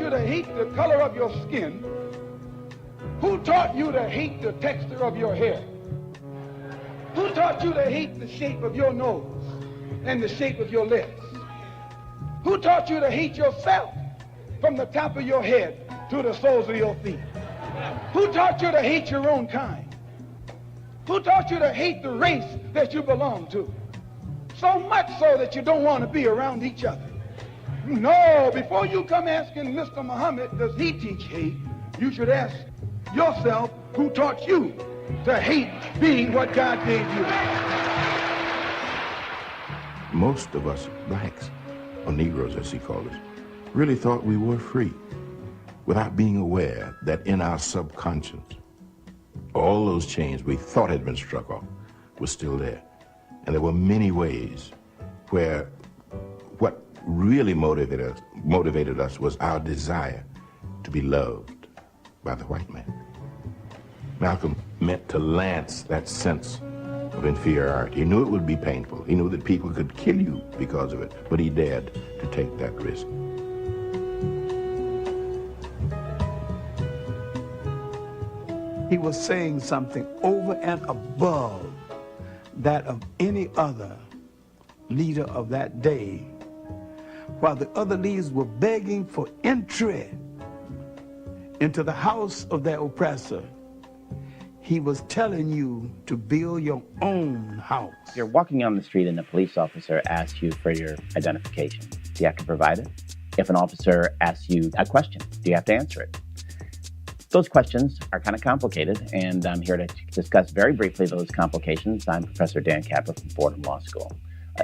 you to hate the color of your skin? Who taught you to hate the texture of your hair? Who taught you to hate the shape of your nose and the shape of your lips? Who taught you to hate yourself from the top of your head to the soles of your feet? Who taught you to hate your own kind? Who taught you to hate the race that you belong to? So much so that you don't want to be around each other. No, before you come asking Mr. Muhammad, does he teach hate? You should ask yourself, who taught you to hate being what God gave you? Most of us blacks, or Negroes as he called us, really thought we were free without being aware that in our subconscious, all those chains we thought had been struck off were still there. And there were many ways where what really motivated us was our desire to be loved by the white man. Malcolm meant to lance that sense of inferiority. He knew it would be painful. He knew that people could kill you because of it, but he dared to take that risk. He was saying something over and above that of any other leader of that day, while the other leaders were begging for entry into the house of their oppressor. He was telling you to build your own house. You're walking on the street and a police officer asks you for your identification. Do you have to provide it? If an officer asks you a question, do you have to answer it? Those questions are kind of complicated, and I'm here to discuss very briefly those complications. I'm Professor Dan Capper from Fordham Law School.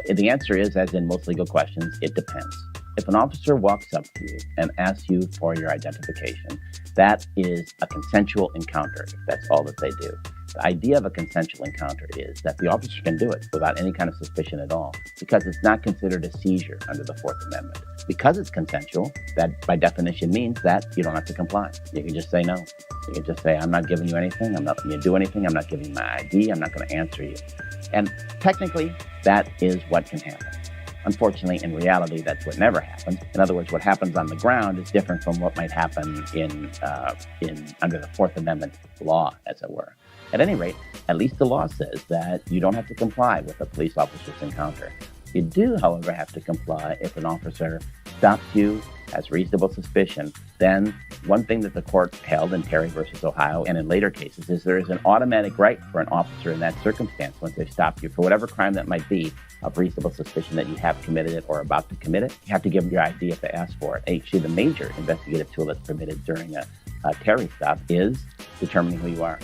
The answer is, as in most legal questions, it depends. If an officer walks up to you and asks you for your identification, that is a consensual encounter. That's all that they do. The idea of a consensual encounter is that the officer can do it without any kind of suspicion at all, because it's not considered a seizure under the Fourth Amendment. Because it's consensual, that by definition means that you don't have to comply. You can just say no. You can just say, I'm not giving you anything. I'm not going to do anything. I'm not giving you my ID. I'm not going to answer you. And technically, that is what can happen. Unfortunately, in reality, that's what never happens. In other words, what happens on the ground is different from what might happen in under the Fourth Amendment law, as it were. At any rate, at least the law says that you don't have to comply with a police officer's encounter. You do, however, have to comply if an officer stops you, has reasonable suspicion. Then one thing that the court held in Terry versus Ohio and in later cases is there is an automatic right for an officer in that circumstance, once they've stopped you for whatever crime that might be, of reasonable suspicion that you have committed it or about to commit it. You have to give them your ID if they ask for it. Actually, the major investigative tool that's permitted during a Terry stop is determining who you are.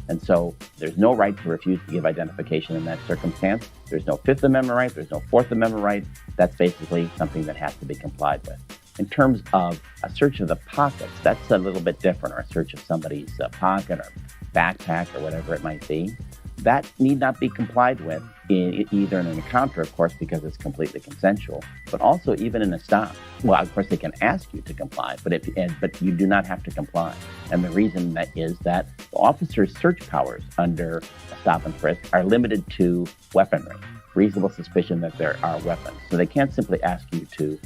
And so there's no right to refuse to give identification in that circumstance. There's no Fifth Amendment right. There's no Fourth Amendment right. That's basically something that has to be complied with. In terms of a search of the pockets, that's a little bit different, or a search of somebody's pocket or backpack or whatever it might be. That need not be complied with either in an encounter, of course, because it's completely consensual, but also even in a stop. Well, of course, they can ask you to comply, but you do not have to comply. And the reason that is that the officer's search powers under a stop and frisk are limited to weaponry, reasonable suspicion that there are weapons. So they can't simply ask you to,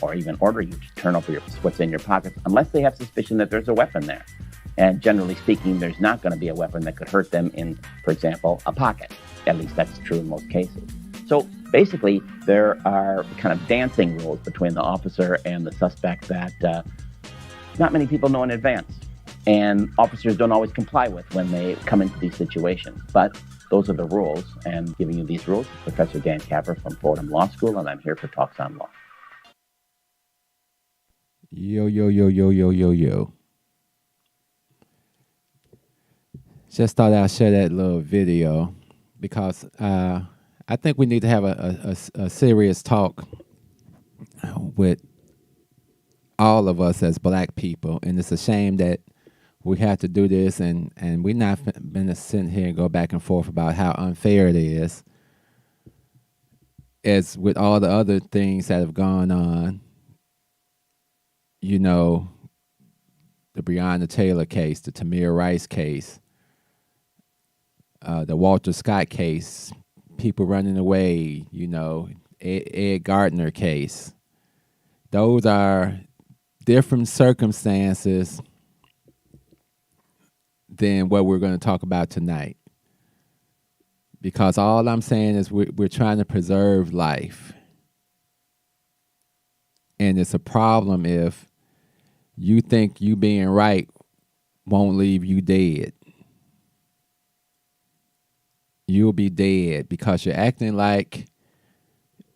or even order you to turn over what's in your pockets unless they have suspicion that there's a weapon there. And generally speaking, there's not going to be a weapon that could hurt them in, for example, a pocket. At least that's true in most cases. So basically, there are kind of dancing rules between the officer and the suspect that not many people know in advance. And officers don't always comply with when they come into these situations. But those are the rules. And giving you these rules is Professor Dan Capper from Fordham Law School, and I'm here for Talks on Law. Yo, yo, yo, yo, yo, yo, yo. Just thought I'd share that little video because I think we need to have a serious talk with all of us as black people. And it's a shame that we have to do this, and we're not going to sit here and go back and forth about how unfair it is. As with all the other things that have gone on, you know, the Breonna Taylor case, the Tamir Rice case, the Walter Scott case, people running away, you know, Ed Gardner case. Those are different circumstances than what we're going to talk about tonight. Because all I'm saying is we're trying to preserve life. And it's a problem if you think you being right won't leave you dead. You'll be dead because you're acting like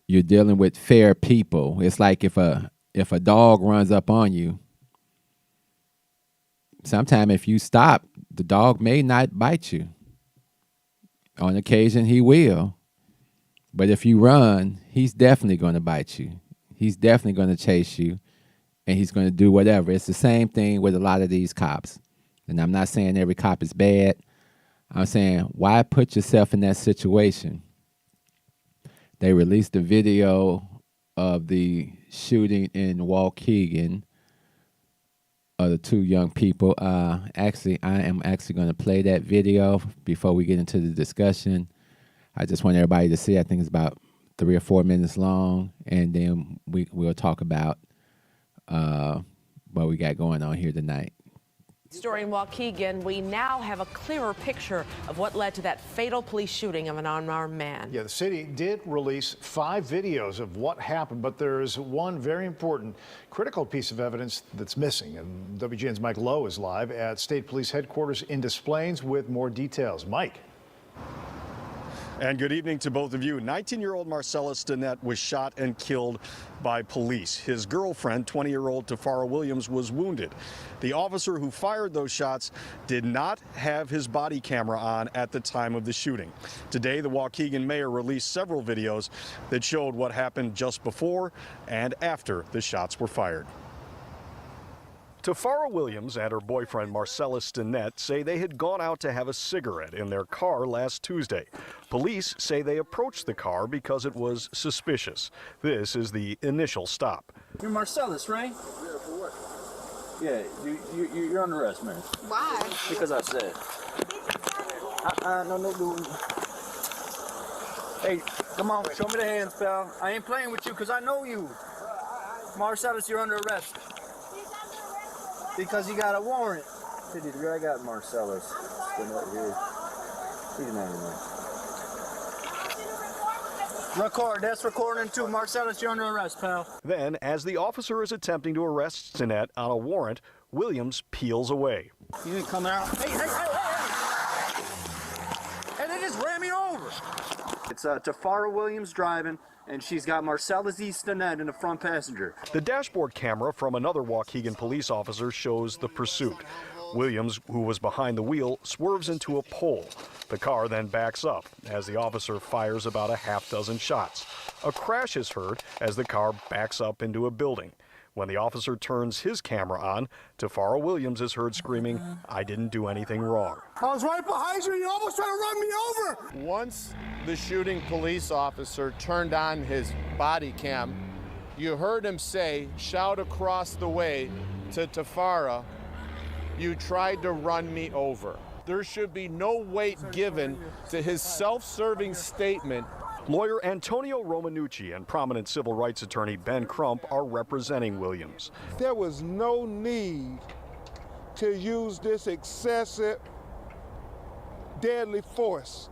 you're dealing with fair people. It's like if a dog runs up on you, sometime if you stop, the dog may not bite you. On occasion, he will. But if you run, he's definitely going to bite you. He's definitely going to chase you, and he's going to do whatever. It's the same thing with a lot of these cops. And I'm not saying every cop is bad. I'm saying, why put yourself in that situation? They released a video of the shooting in Waukegan of the two young people. Actually, I am actually going to play that video before we get into the discussion. I just want everybody to see. I think it's about 3 or 4 minutes long, and then we'll talk about what we got going on here tonight. Story in Waukegan, we now have a clearer picture of what led to that fatal police shooting of an unarmed man. Yeah, the city did release 5 videos of what happened, but there is one very important, critical piece of evidence that's missing. And WGN's Mike Lowe is live at State Police Headquarters in Des Plaines with more details. Mike. And good evening to both of you. 19-year-old Marcellus Stinnett was shot and killed by police. His girlfriend, 20-year-old Tafara Williams, was wounded. The officer who fired those shots did not have his body camera on at the time of the shooting. Today, the Waukegan mayor released several videos that showed what happened just before and after the shots were fired. Tafara Williams and her boyfriend Marcellus Stinnett say they had gone out to have a cigarette in their car last Tuesday. Police say they approached the car because it was suspicious. This is the initial stop. You're Marcellus, right? Yeah, for what? Yeah, you're under arrest, man. Why? Because I said. No, dude. Hey, come on, show me the hands, pal. I ain't playing with you because I know you. Marcellus, you're under arrest. Because he got a warrant. I got Marcellus sitting right here. He's an animal. Record. That's recording too. Marcellus, you're under arrest, pal. Then, as the officer is attempting to arrest Stinnett on a warrant, Williams peels away. You didn't come out. Hey! And they just ran me over. It's Tafara Williams driving, and she's got Marcellus E. Stinnett in the front passenger. The dashboard camera from another Waukegan police officer shows the pursuit. Williams, who was behind the wheel, swerves into a pole. The car then backs up as the officer fires about a half-dozen shots. A crash is heard as the car backs up into a building. When the officer turns his camera on, Tafara Williams is heard screaming, "I didn't do anything wrong." I was right behind you. You almost tried to run me over. Once the shooting police officer turned on his body cam, you heard him say, shout across the way to Tafara, "You tried to run me over." There should be no weight given to his self-serving statement. Lawyer Antonio Romanucci and prominent civil rights attorney Ben Crump are representing Williams. There was no need to use this excessive, deadly force.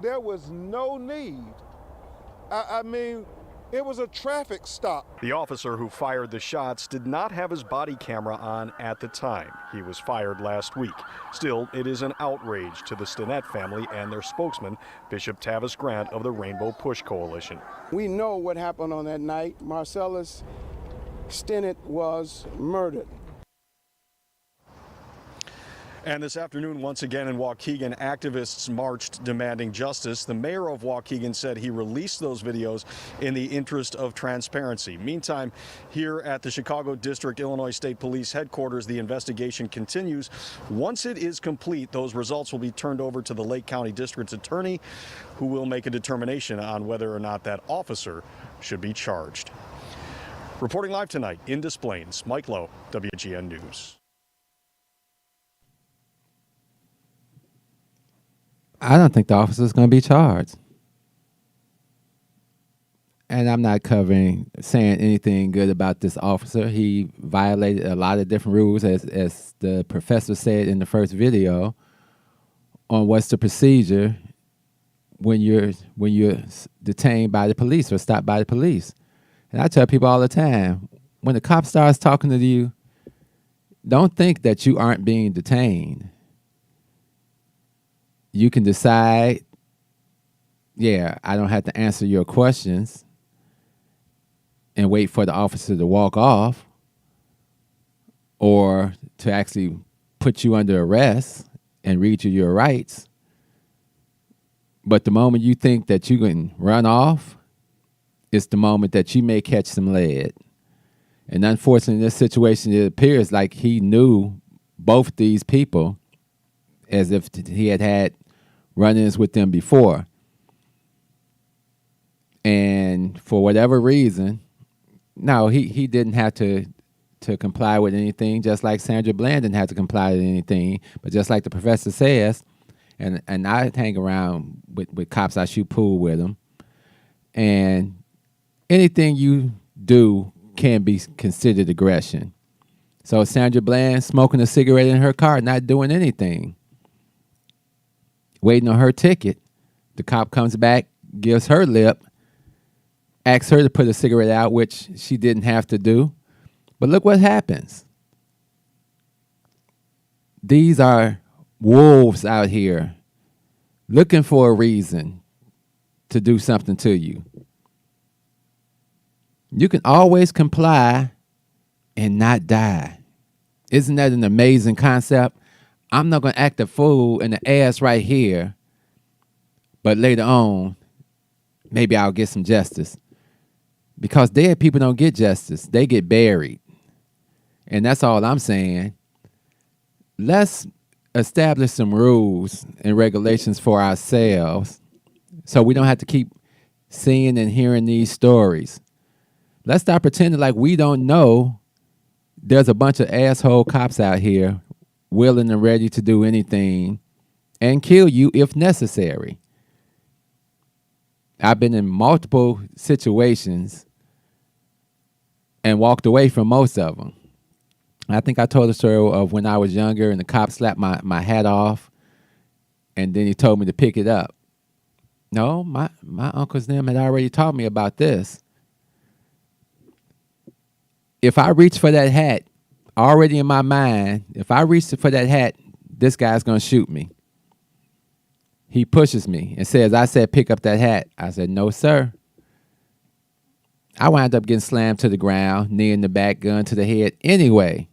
There was no need. I mean, it was a traffic stop. The officer who fired the shots did not have his body camera on at the time. He was fired last week. Still, it is an outrage to the Stinnett family and their spokesman, Bishop Tavis Grant of the Rainbow Push Coalition. We know what happened on that night. Marcellus Stinnett was murdered. And this afternoon, once again in Waukegan, activists marched demanding justice. The mayor of Waukegan said he released those videos in the interest of transparency. Meantime, here at the Chicago District Illinois State Police headquarters, the investigation continues. Once it is complete, those results will be turned over to the Lake County District's attorney, who will make a determination on whether or not that officer should be charged. Reporting live tonight in Des Plaines, Mike Lowe, WGN News. I don't think the officer's going to be charged. and I'm not saying anything good about this officer. He violated a lot of different rules, as the professor said in the first video, on what's the procedure when you're detained by the police or stopped by the police. And I tell people all the time, when the cop starts talking to you, don't think that you aren't being detained. You can decide, yeah, I don't have to answer your questions, and wait for the officer to walk off, or to actually put you under arrest and read you your rights. But the moment you think that you can run off, it's the moment that you may catch some lead. And unfortunately, in this situation, it appears like he knew both these people, as if he had run-ins with them before. And for whatever reason, no, he didn't have to comply with anything, just like Sandra Bland didn't have to comply with anything. But just like the professor says, and I hang around with cops, I shoot pool with them, and anything you do can be considered aggression. So Sandra Bland smoking a cigarette in her car, not doing anything, waiting on her ticket. The cop comes back, gives her lip, asks her to put a cigarette out, which she didn't have to do. But look what happens. These are wolves out here looking for a reason to do something to you. You can always comply and not die. Isn't that an amazing concept? I'm not going to act a fool in the ass right here, but later on, maybe I'll get some justice. Because dead people don't get justice. They get buried. And that's all I'm saying. Let's establish some rules and regulations for ourselves so we don't have to keep seeing and hearing these stories. Let's stop pretending like we don't know there's a bunch of asshole cops out here willing and ready to do anything and kill you if necessary. I've been in multiple situations and walked away from most of them. I think I told the story of when I was younger and the cop slapped my hat off, and then he told me to pick it up. No, my uncles and them had already taught me about this. If I reach for that hat, already in my mind, if I reach for that hat, this guy's going to shoot me. He pushes me and says, I said, pick up that hat. I said, no, sir. I wound up getting slammed to the ground, knee in the back, gun to the head anyway.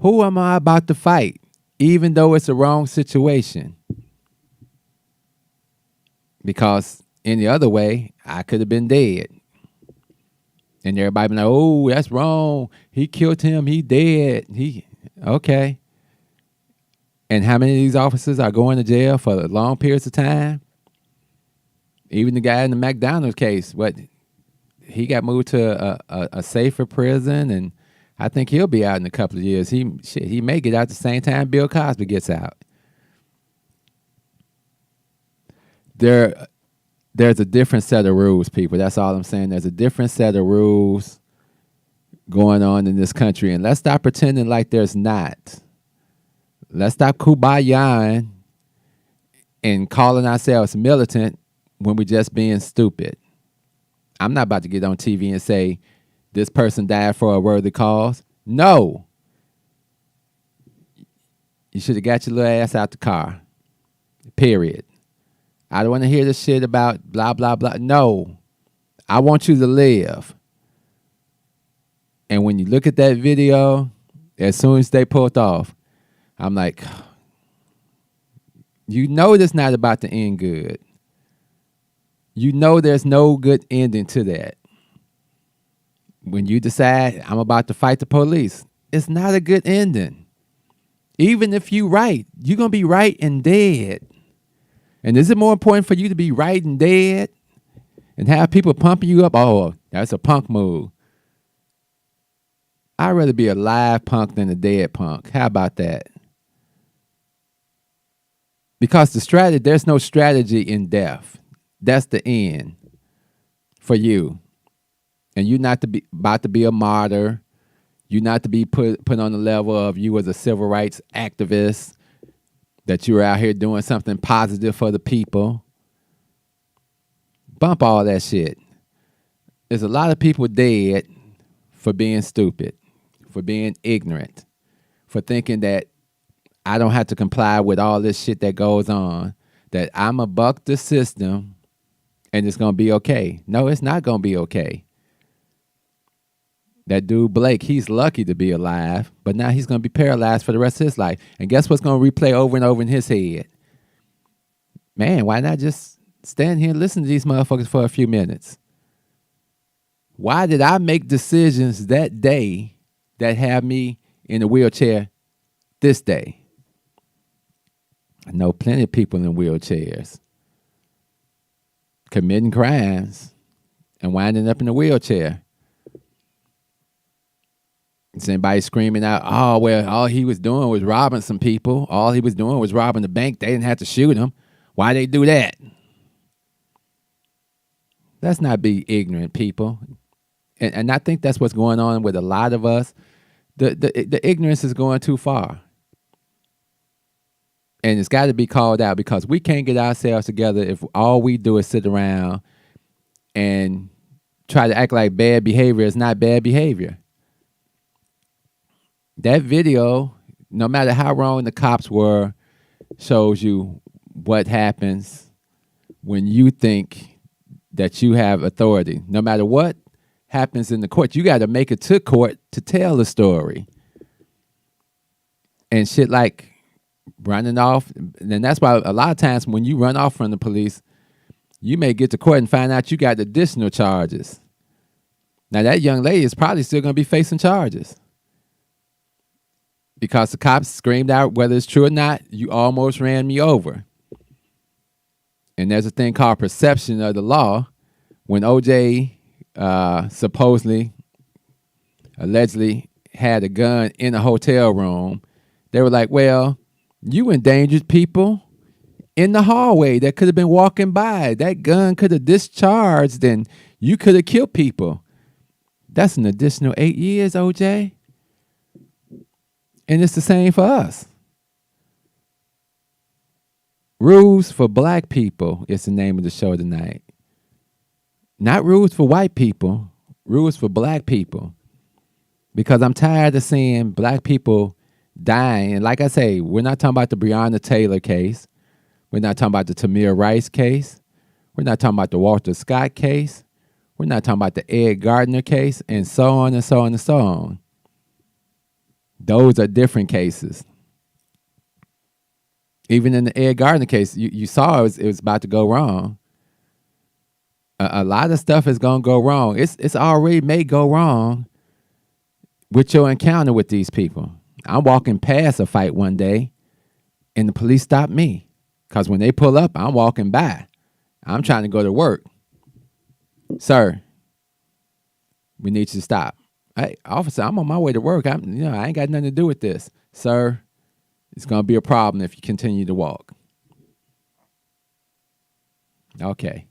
Who am I about to fight, even though it's the wrong situation? Because any other way, I could have been dead. And everybody been like, oh, that's wrong. He killed him. He dead. Okay. And how many of these officers are going to jail for long periods of time? Even the guy in the McDonald's case, he got moved to a safer prison, and I think he'll be out in a couple of years. He may get out the same time Bill Cosby gets out. There's a different set of rules, people. That's all I'm saying. There's a different set of rules going on in this country, and let's stop pretending like there's not. Let's stop kumbaya and calling ourselves militant when we're just being stupid. I'm not about to get on TV and say, this person died for a worthy cause. No. You should have got your little ass out the car. Period. I don't want to hear this shit about blah, blah, blah. No. I want you to live. And when you look at that video, as soon as they pulled off, I'm like, you know this not about to end good. You know there's no good ending to that. When you decide I'm about to fight the police, it's not a good ending. Even if you're right, you're going to be right and dead. And is it more important for you to be right and dead and have people pumping you up? Oh, that's a punk move. I'd rather be a live punk than a dead punk. How about that? Because there's no strategy in death. that's the end for you. And you're not about to be a martyr. You're not to be put on the level of you as a civil rights activist, that you're out here doing something positive for the people. Bump all that shit. There's a lot of people dead for being stupid, for being ignorant, for thinking that I don't have to comply with all this shit that goes on, that I'm a buck the system and it's going to be okay. No, it's not going to be okay. That dude Blake, he's lucky to be alive, but now he's going to be paralyzed for the rest of his life. And guess what's going to replay over and over in his head? Man, why not just stand here and listen to these motherfuckers for a few minutes? Why did I make decisions that day that have me in a wheelchair this day? I know plenty of people in wheelchairs committing crimes and winding up in a wheelchair. Is anybody screaming out, oh, well, all he was doing was robbing some people. All he was doing was robbing the bank. They didn't have to shoot him. Why they do that? Let's not be ignorant, people. And I think that's what's going on with a lot of us. The ignorance is going too far. And it's got to be called out, because we can't get ourselves together if all we do is sit around and try to act like bad behavior is not bad behavior. That video, no matter how wrong the cops were, shows you what happens when you think that you have authority. No matter what happens in the court, you got to make it to court to tell the story. And shit like running off, and that's why a lot of times when you run off from the police, you may get to court and find out you got additional charges. Now that young lady is probably still going to be facing charges, because the cops screamed out, whether it's true or not, you almost ran me over. And there's a thing called perception of the law. When OJ allegedly had a gun in a hotel room, they were like, well, you endangered people in the hallway that could have been walking by. That gun could have discharged and you could have killed people. That's an additional 8 years, OJ. And it's the same for us. Rules for Black people is the name of the show tonight. Not rules for white people, rules for Black people. Because I'm tired of seeing Black people dying. And like I say, we're not talking about the Breonna Taylor case. We're not talking about the Tamir Rice case. We're not talking about the Walter Scott case. We're not talking about the Ed Gardner case, and so on and so on and so on. Those are different cases. Even in the Ed Gardner case, you saw it was about to go wrong. A lot of stuff is going to go wrong. It's already may go wrong with your encounter with these people. I'm walking past a fight one day, and the police stopped me. Because when they pull up, I'm walking by. I'm trying to go to work. Sir, we need you to stop. Hey, officer, I'm on my way to work. I ain't got nothing to do with this. Sir, it's going to be a problem if you continue to walk. Okay.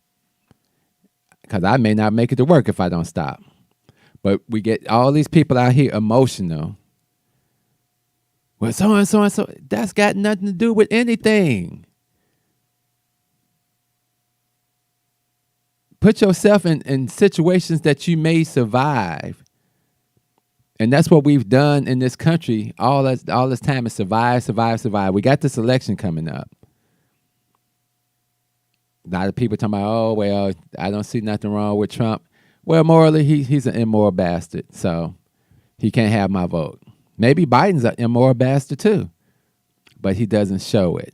Because I may not make it to work if I don't stop. But we get all these people out here emotional. Well, so and so and so. That's got nothing to do with anything. Put yourself in situations that you may survive. And that's what we've done in this country all this time is survive, survive, survive. We got this election coming up. A lot of people talking about, oh, well, I don't see nothing wrong with Trump. Well, morally, he's an immoral bastard, so he can't have my vote. Maybe Biden's an immoral bastard too, but he doesn't show it.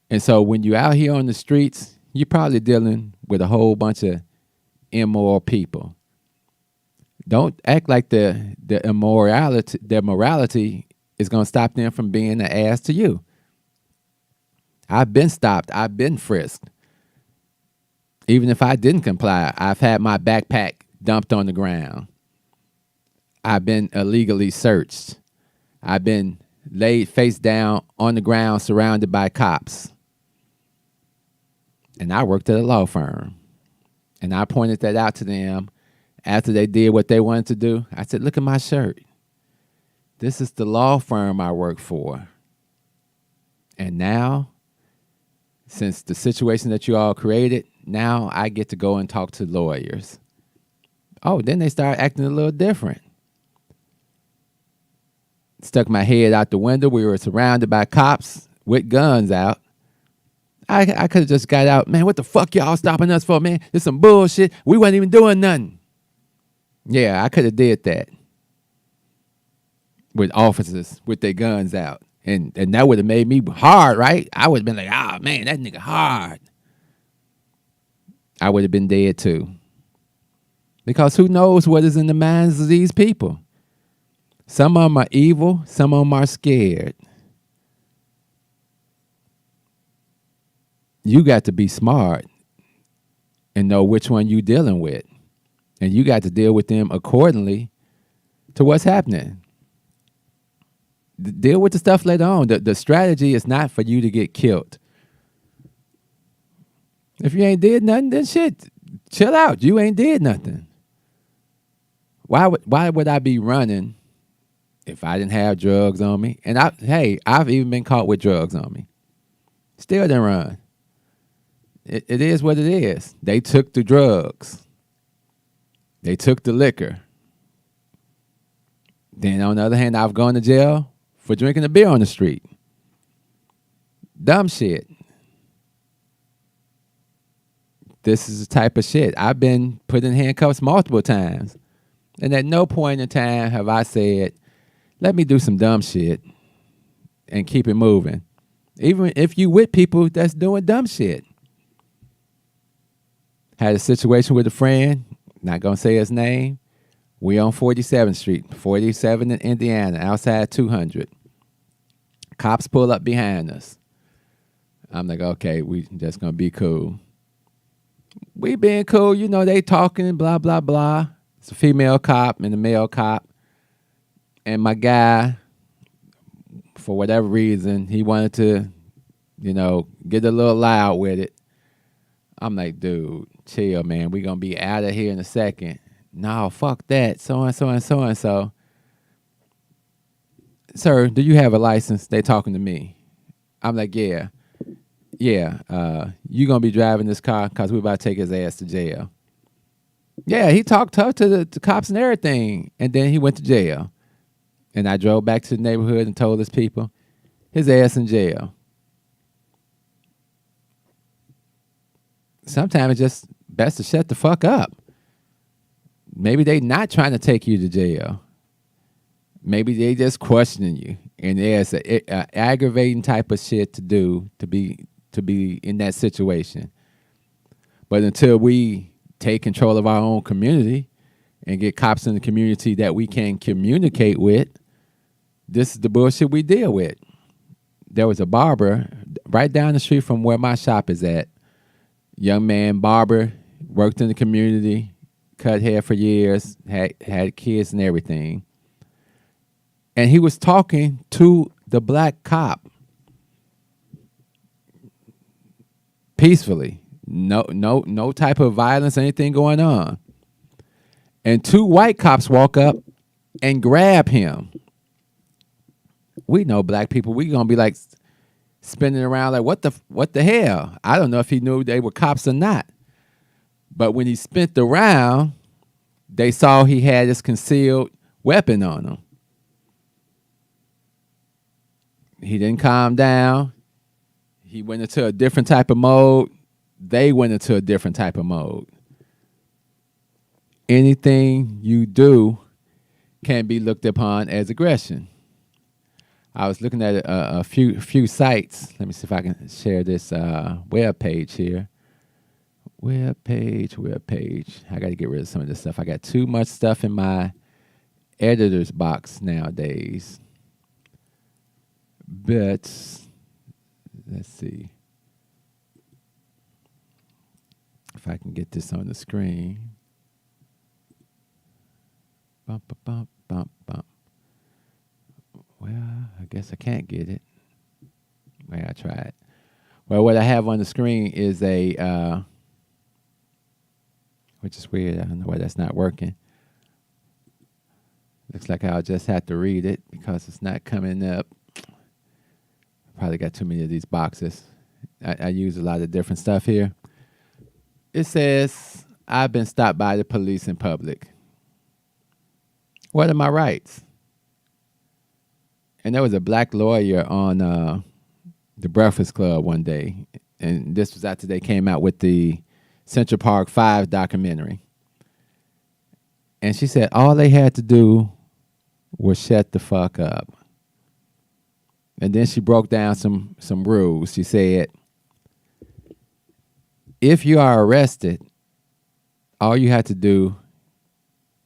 And so when you're out here on the streets, you're probably dealing with a whole bunch of immoral people. Don't act like their morality is going to stop them from being an ass to you. I've been stopped. I've been frisked. Even if I didn't comply, I've had my backpack dumped on the ground. I've been illegally searched. I've been laid face down on the ground surrounded by cops. And I worked at a law firm. And I pointed that out to them after they did what they wanted to do. I said, look at my shirt. This is the law firm I work for. And now, since the situation that you all created, now I get to go and talk to lawyers. Oh, then they start acting a little different. Stuck my head out the window. We were surrounded by cops with guns out. I could have just got out. Man, what the fuck y'all stopping us for, man? This some bullshit. We wasn't even doing nothing. Yeah, I could have did that. With officers with their guns out. And that would have made me hard, right? I would have been like, man, that nigga hard. I would have been dead too. Because who knows what is in the minds of these people? Some of them are evil. Some of them are scared. You got to be smart and know which one you're dealing with. And you got to deal with them accordingly to what's happening. Deal with the stuff later on. The strategy is not for you to get killed. If you ain't did nothing, then shit, chill out. You ain't did nothing. Why would I be running if I didn't have drugs on me? And I've even been caught with drugs on me. Still didn't run. It is what it is. They took the drugs. They took the liquor. Then on the other hand, I've gone to jail for drinking a beer on the street. Dumb shit. This is the type of shit. I've been put in handcuffs multiple times. And at no point in time have I said, let me do some dumb shit and keep it moving. Even if you with people that's doing dumb shit. Had a situation with a friend, not going to say his name. We on 47th Street, 47 in Indiana, outside 200. Cops pull up behind us. I'm like, okay, we just going to be cool. We being cool, you know, they talking, blah, blah, blah. It's a female cop and a male cop. And my guy, for whatever reason, he wanted to, you know, get a little loud with it. I'm like, dude, chill, man. We going to be out of here in a second. No, fuck that. So-and-so and so-and-so. Sir, do you have a license? They talking to me. I'm like, yeah. Yeah, you going to be driving this car because we about to take his ass to jail. Yeah, he talked tough to the cops and everything. And then he went to jail. And I drove back to the neighborhood and told his people, his ass in jail. Sometimes it's just best to shut the fuck up. Maybe they not trying to take you to jail. Maybe they just questioning you. And there's an aggravating type of shit to do to be in that situation. But until we take control of our own community and get cops in the community that we can communicate with, this is the bullshit we deal with. There was a barber right down the street from where my shop is at. Young man, barber, worked in the community, cut hair for years, had kids and everything. And he was talking to the black cop peacefully. No type of violence, anything going on. And two white cops walk up and grab him. We know black people, we gonna be like spinning around like, what the hell? I don't know if he knew they were cops or not. But when he spent around, they saw he had this concealed weapon on him. He didn't calm down. He went into a different type of mode. They went into a different type of mode. Anything you do can be looked upon as aggression. I was looking at a few sites. Let me see if I can share this web page here. Web page. I got to get rid of some of this stuff. I got too much stuff in my editor's box nowadays. But let's see if I can get this on the screen. Bump, bump, bump, bump. Well, I guess I can't get it. Well, I tried. Well, what I have on the screen is a, which is weird. I don't know why that's not working. Looks like I'll just have to read it because it's not coming up. Probably got too many of these boxes. I use a lot of different stuff here. It says, I've been stopped by the police in public. What are my rights? And there was a black lawyer on the Breakfast Club one day. And this was after they came out with the Central Park 5 documentary. And she said all they had to do was shut the fuck up. And then she broke down some rules. She said, if you are arrested, all you have to do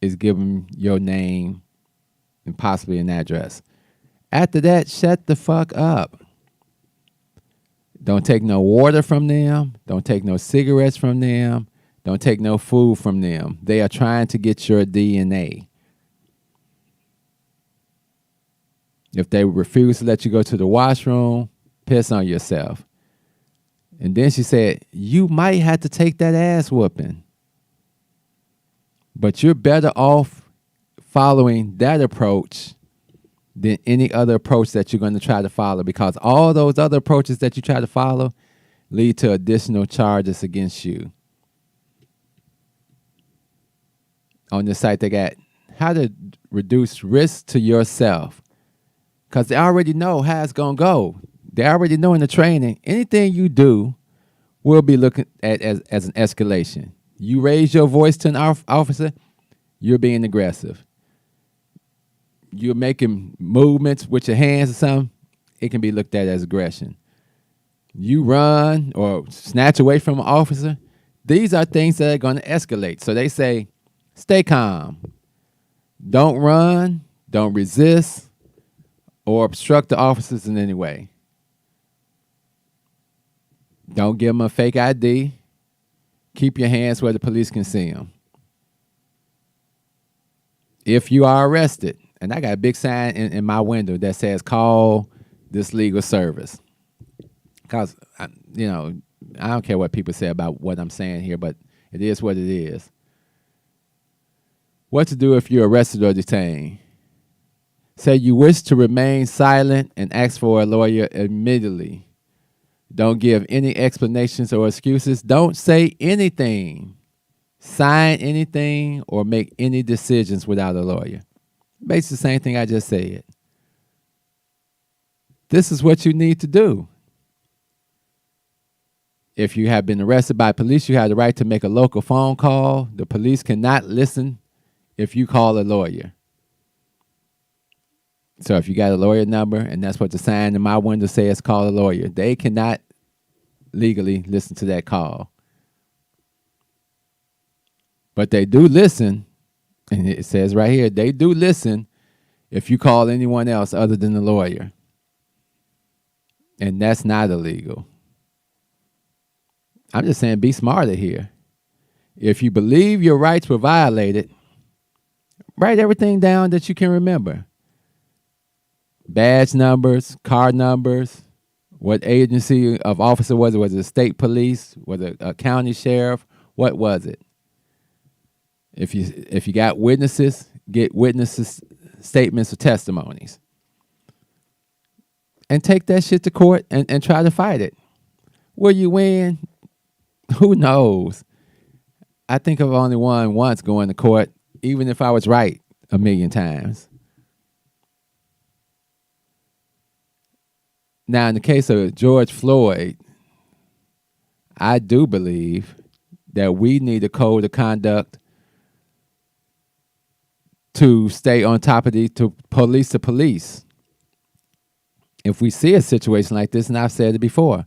is give them your name and possibly an address. After that, shut the fuck up. Don't take no water from them. Don't take no cigarettes from them. Don't take no food from them. They are trying to get your DNA. If they refuse to let you go to the washroom, piss on yourself. And then she said, you might have to take that ass whooping. But you're better off following that approach than any other approach that you're going to try to follow, because all those other approaches that you try to follow lead to additional charges against you. On this site, they got how to reduce risk to yourself, because they already know how it's going to go. They already know in the training, anything you do will be looked at as an escalation. You raise your voice to an officer, you're being aggressive. You're making movements with your hands or something, it can be looked at as aggression. You run or snatch away from an officer, these are things that are going to escalate. So they say, stay calm. Don't run, don't resist, or obstruct the officers in any way. Don't give them a fake ID. Keep your hands where the police can see them. If you are arrested, and I got a big sign in my window that says, call this legal service. Because, you know, I don't care what people say about what I'm saying here, but it is what it is. What to do if you're arrested or detained? Say you wish to remain silent and ask for a lawyer immediately. Don't give any explanations or excuses. Don't say anything, sign anything, or make any decisions without a lawyer. Basically the same thing I just said. This is what you need to do. If you have been arrested by police, you have the right to make a local phone call. The police cannot listen if you call a lawyer. So if you got a lawyer number, and that's what the sign in my window says, call a lawyer, they cannot legally listen to that call. But they do listen, and it says right here, they do listen if you call anyone else other than the lawyer. And that's not illegal. I'm just saying, be smarter here. If you believe your rights were violated, write everything down that you can remember. Badge numbers, car numbers, what agency of officer was it? Was it the state police? Was it a county sheriff? What was it? If you got witnesses, get witnesses' statements or testimonies. And take that shit to court and try to fight it. Will you win? Who knows? I think I've only won once going to court, even if I was right 1,000,000 times. Now, in the case of George Floyd, I do believe that we need a code of conduct to stay on top of to police. If we see a situation like this, and I've said it before,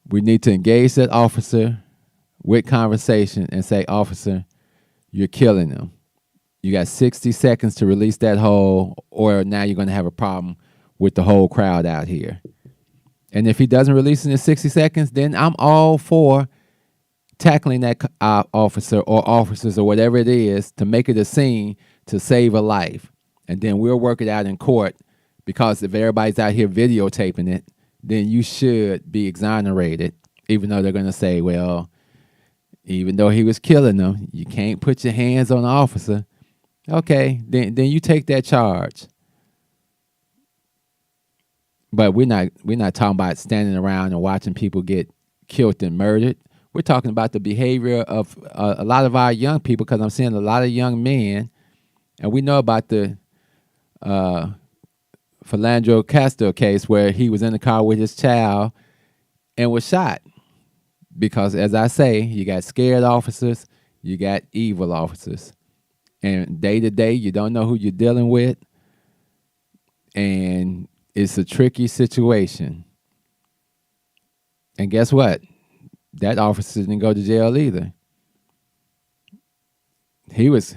we need to engage that officer with conversation and say, officer, you're killing them. You got 60 seconds to release that hole, or now you're going to have a problem with the whole crowd out here. And if he doesn't release it in 60 seconds, then I'm all for tackling that officer or officers or whatever it is to make it a scene to save a life. And then we'll work it out in court, because if everybody's out here videotaping it, then you should be exonerated, even though they're going to say, well, even though he was killing them, you can't put your hands on the officer. Okay, then you take that charge. But we're not talking about standing around and watching people get killed and murdered. We're talking about the behavior of a lot of our young people, because I'm seeing a lot of young men, and we know about the Philando Castile case where he was in the car with his child and was shot. Because, as I say, you got scared officers, you got evil officers. And day to day, you don't know who you're dealing with. And it's a tricky situation. And guess what? That officer didn't go to jail either. He was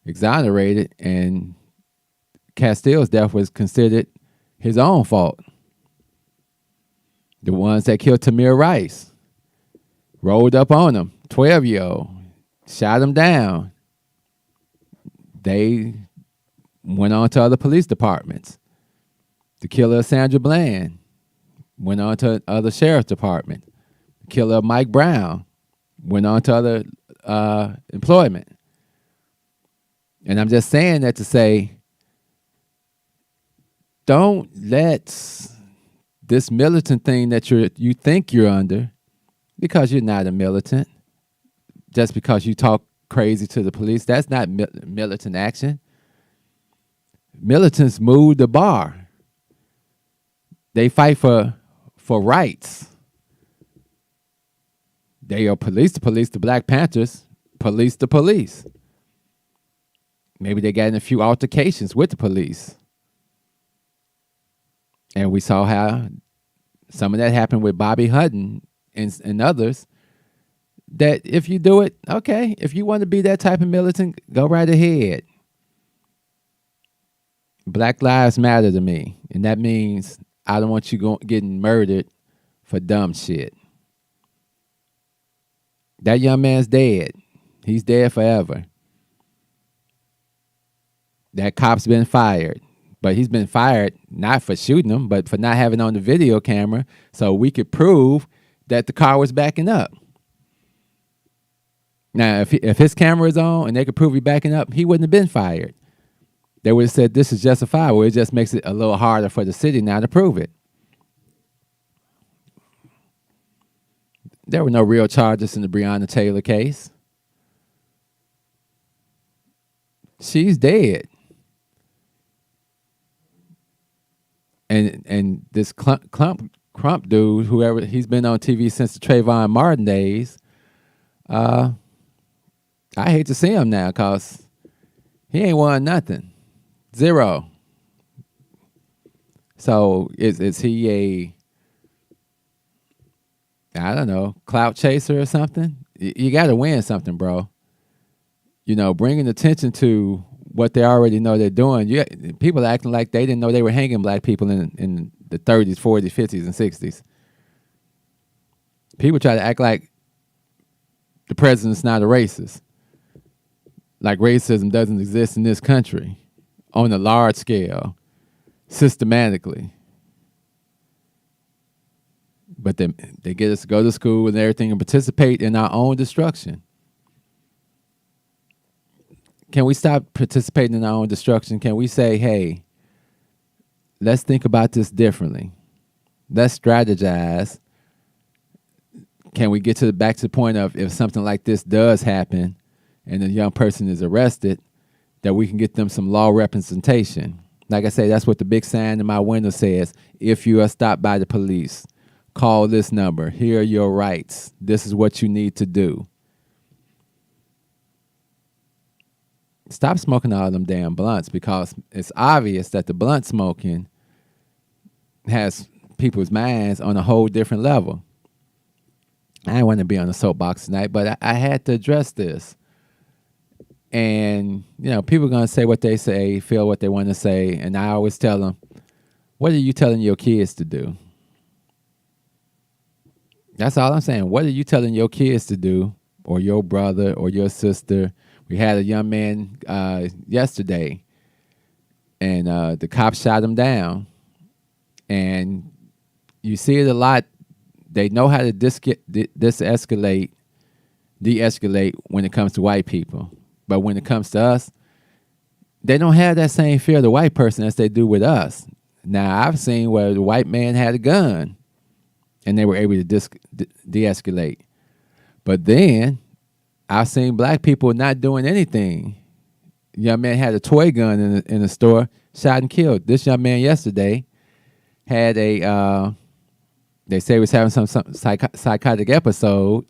exonerated, and Castile's death was considered his own fault. The ones that killed Tamir Rice rolled up on him, 12-year-old, shot him down. They went on to other police departments. The killer of Sandra Bland went on to other sheriff's department. The killer of Mike Brown went on to other employment. And I'm just saying that to say, don't let this militant thing that you think you're under, because you're not a militant, just because you talk crazy to the police, that's not militant action. Militants move the bar. They fight for rights. They are police to police, the Black Panthers, police to police. Maybe they got in a few altercations with the police. And we saw how some of that happened with Bobby Hutton and others. That if you do it, okay, if you want to be that type of militant, go right ahead. Black lives matter to me. And that means I don't want you getting murdered for dumb shit. That young man's dead. He's dead forever. That cop's been fired. But he's been fired not for shooting him, but for not having on the video camera so we could prove that the car was backing up. Now, if his camera is on and they could prove he backing up, he wouldn't have been fired. They would have said this is justifiable. It just makes it a little harder for the city now to prove it. There were no real charges in the Breonna Taylor case. She's dead. And this Crump dude, whoever, he's been on TV since the Trayvon Martin days. I hate to see him now because he ain't won nothing. Zero. So is he I don't know, clout chaser or something? You got to win something, bro. You know, bringing attention to what they already know they're doing. People acting like they didn't know they were hanging black people in the 30s, 40s, 50s, and 60s. People try to act like the president's not a racist. Like racism doesn't exist in this country on a large scale, systematically. But they get us to go to school and everything and participate in our own destruction. Can we stop participating in our own destruction? Can we say, hey, let's think about this differently. Let's strategize. Can we get back to the point of if something like this does happen and a young person is arrested, that we can get them some law representation? Like I say, that's what the big sign in my window says. If you are stopped by the police, call this number. Here are your rights. This is what you need to do. Stop smoking all them damn blunts, because it's obvious that the blunt smoking has people's minds on a whole different level. I didn't want to be on the soapbox tonight, but I had to address this. And, you know, people are going to say what they say, feel what they want to say. And I always tell them, what are you telling your kids to do? That's all I'm saying. What are you telling your kids to do, or your brother or your sister? We had a young man yesterday, and the cops shot him down And you see it a lot. They know how to de-escalate when it comes to white people. But when it comes to us, they don't have that same fear of the white person as they do with us. Now, I've seen where the white man had a gun and they were able to de-escalate. But then I've seen black people not doing anything. Young man had a toy gun in the store, shot and killed. This young man yesterday had a, they say he was having some psychotic episode,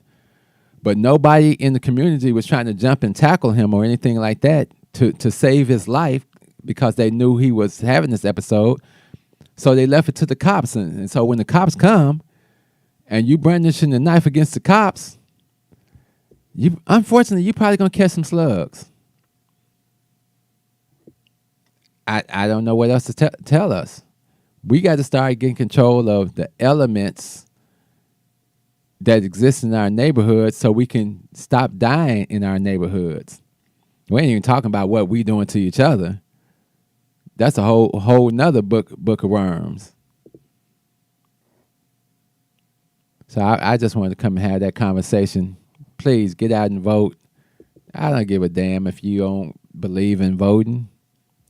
but nobody in the community was trying to jump and tackle him or anything like that to save his life because they knew he was having this episode. So they left it to the cops. And so when the cops come and you brandishing the knife against the cops, unfortunately, you're probably going to catch some slugs. I don't know what else to tell us. We got to start getting control of the elements that exist in our neighborhoods so we can stop dying in our neighborhoods. We ain't even talking about what we doing to each other. That's a whole nother book of worms. So I just wanted to come and have that conversation. Please get out and vote. I don't give a damn if you don't believe in voting.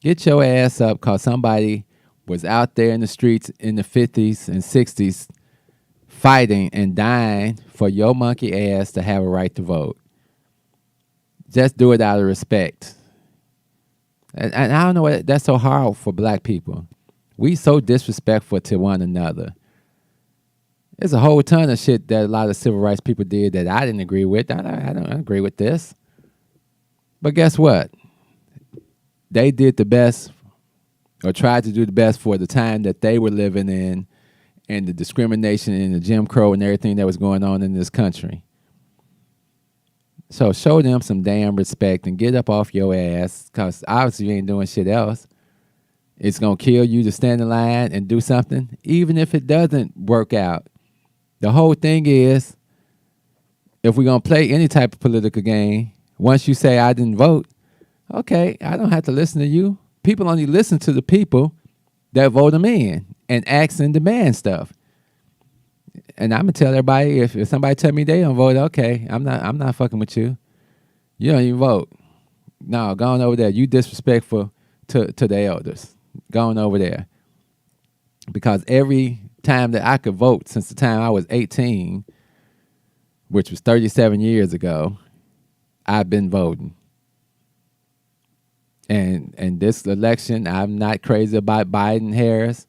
Get your ass up because somebody was out there in the streets in the 50s and 60s fighting and dying for your monkey ass to have a right to vote. Just do it out of respect. And I don't know why that's so hard for black people. We so disrespectful to one another. There's a whole ton of shit that a lot of civil rights people did that I didn't agree with. I don't agree with this. But guess what? They did the best or tried to do the best for the time that they were living in and the discrimination and the Jim Crow and everything that was going on in this country. So show them some damn respect and get up off your ass because obviously you ain't doing shit else. It's going to kill you to stand in line and do something, even if it doesn't work out. The whole thing is, if we're going to play any type of political game, once you say I didn't vote, okay, I don't have to listen to you. People only listen to the people that vote them in and ask and demand stuff. And I'm gonna tell everybody if somebody tell me they don't vote, okay, I'm not fucking with you. You don't even vote. No, go on over there. You disrespectful to the elders. Go on over there. Because every time that I could vote since the time I was 18, which was 37 years ago, I've been voting. And this election, I'm not crazy about Biden, Harris,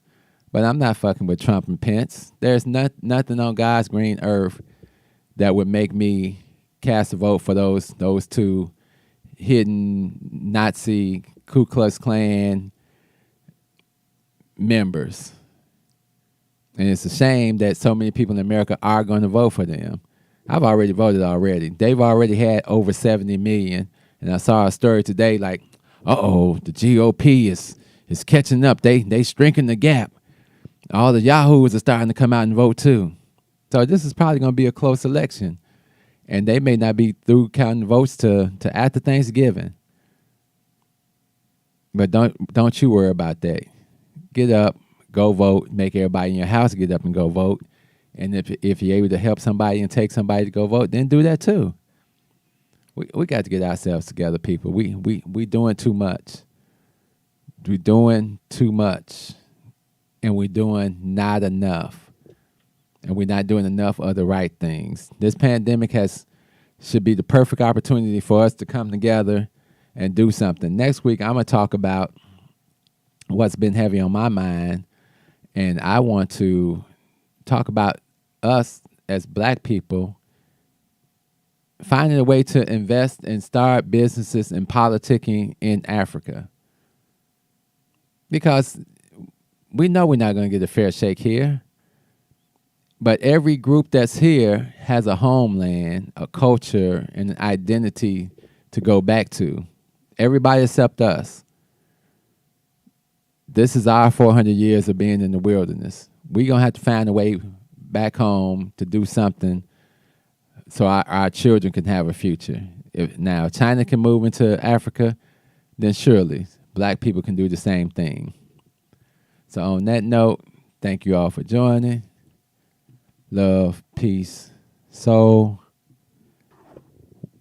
but I'm not fucking with Trump and Pence. There's nothing on God's green earth that would make me cast a vote for those two hidden Nazi Ku Klux Klan members. And it's a shame that so many people in America are going to vote for them. I've already voted already. They've already had over 70 million. And I saw a story today like, the GOP is catching up. They shrinking the gap. All the yahoos are starting to come out and vote too. So this is probably going to be a close election. And they may not be through counting votes to after Thanksgiving. But don't you worry about that. Get up, go vote, make everybody in your house get up and go vote. And if you're able to help somebody and take somebody to go vote, then do that too. We got to get ourselves together, people. We doing too much. We're doing too much. And we're doing not enough. And we're not doing enough of the right things. This pandemic should be the perfect opportunity for us to come together and do something. Next week, I'm going to talk about what's been heavy on my mind. And I want to talk about us as black people finding a way to invest and start businesses and politicking in Africa. Because we know we're not going to get a fair shake here. But every group that's here has a homeland, a culture, and an identity to go back to. Everybody except us. This is our 400 years of being in the wilderness. We're going to have to find a way back home to do something so our children can have a future. If China can move into Africa, then surely black people can do the same thing. So on that note, Thank you all for joining. Love, peace, soul.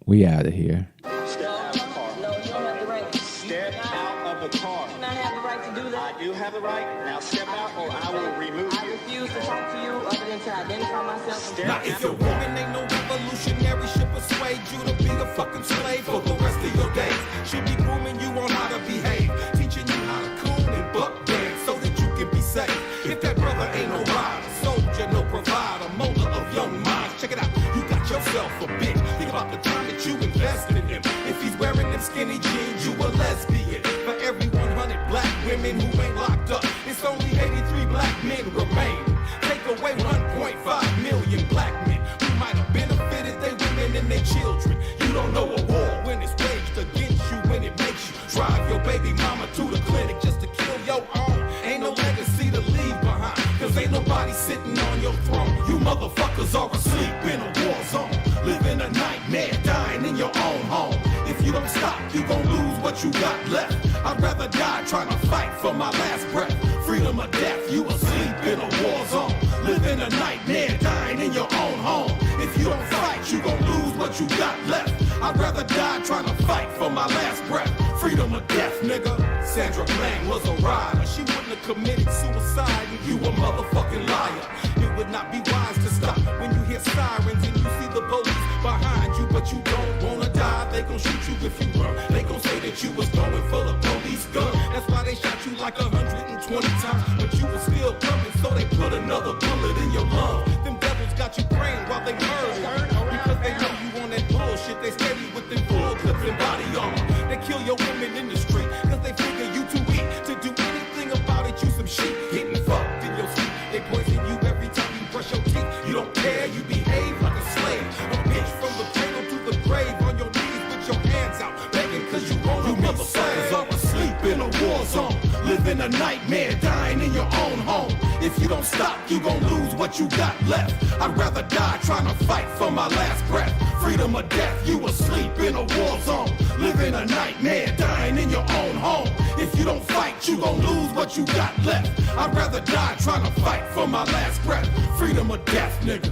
We out of here. Step out of the car. No, you don't have the right. Step out of the car. You do not have the right to do that. I do have the right. Now step out or I will remove you. I refuse to talk to you other than to identify myself. Now if your woman ain't no revolutionary, she'll persuade you to be a fucking slave for the rest of your days. She'll be grooming you on how to behave, teaching you how to coon and buck dance so that you can be safe. If that brother ain't no rider, soldier, no provider, molder of young minds, check it out, you got yourself a bitch. Think about the time that you invested in him. If he's wearing them skinny jeans, you a lesbian. For every 100 black women who ain't locked up, it's only 83 black men remain. Take away 1.5 million black men who might have benefited their women and their children. You don't know a war when it's waged against you, when it makes you drive your baby mama to the clinic just to kill your own. Ain't no legacy to leave behind, cause ain't nobody sitting on your throne. You motherfuckers are asleep in a war zone, living a nightmare, dying in your own home. If you don't stop, you gon' lose what you got left. I'd rather die trying to fight for my last breath. Freedom or death, you asleep in a war zone, living a nightmare, dying in your own home. If you don't fight, you gon' lose what you got left. I'd rather die trying to fight for my last breath. Freedom or death, nigga. Sandra Bland was a rider. She wouldn't have committed suicide, and you a motherfucking liar. It would not be wise to stop when you hear sirens and you see the police behind you, but you don't wanna die. They gon' shoot you if you run. They gon' say that you was going for the police gun. That's why they shot you like 120 times, but you was still coming, so they put another bullet in your lung. Them devils got you praying while they murder, because they know you on that bullshit. They steady with them bull clips and body armor. They kill your women in the street, cause they figure you too weak to do anything about it. You some shit, getting fucked in your sleep. They poison you every time you brush your teeth. You don't care, you behave like a slave. A bitch from the cradle to the grave, on your knees with your hands out, begging cause you won't. You motherfuckers are asleep in a war zone, living a nightmare, dying in your own home. If you don't stop, you gon' lose what you got left. I'd rather die trying to fight for my last breath. Freedom or death, you asleep in a war zone, living a nightmare, dying in your own home. If you don't fight, you gon' lose what you got left. I'd rather die trying to fight for my last breath. Freedom or death, nigga.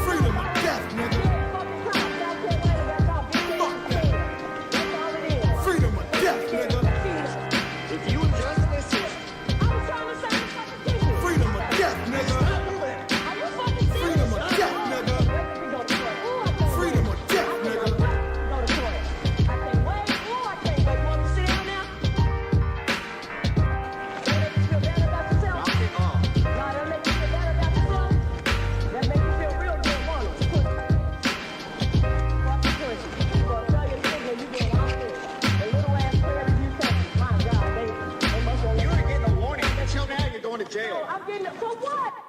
Freedom or death, nigga. Fuck that. Freedom or death, nigga. If you just listen. Freedom or death, nigga. Freedom or death, nigga. Freedom or death, nigga. You were getting a warning. Until now, you're going to jail. I'm getting it for what?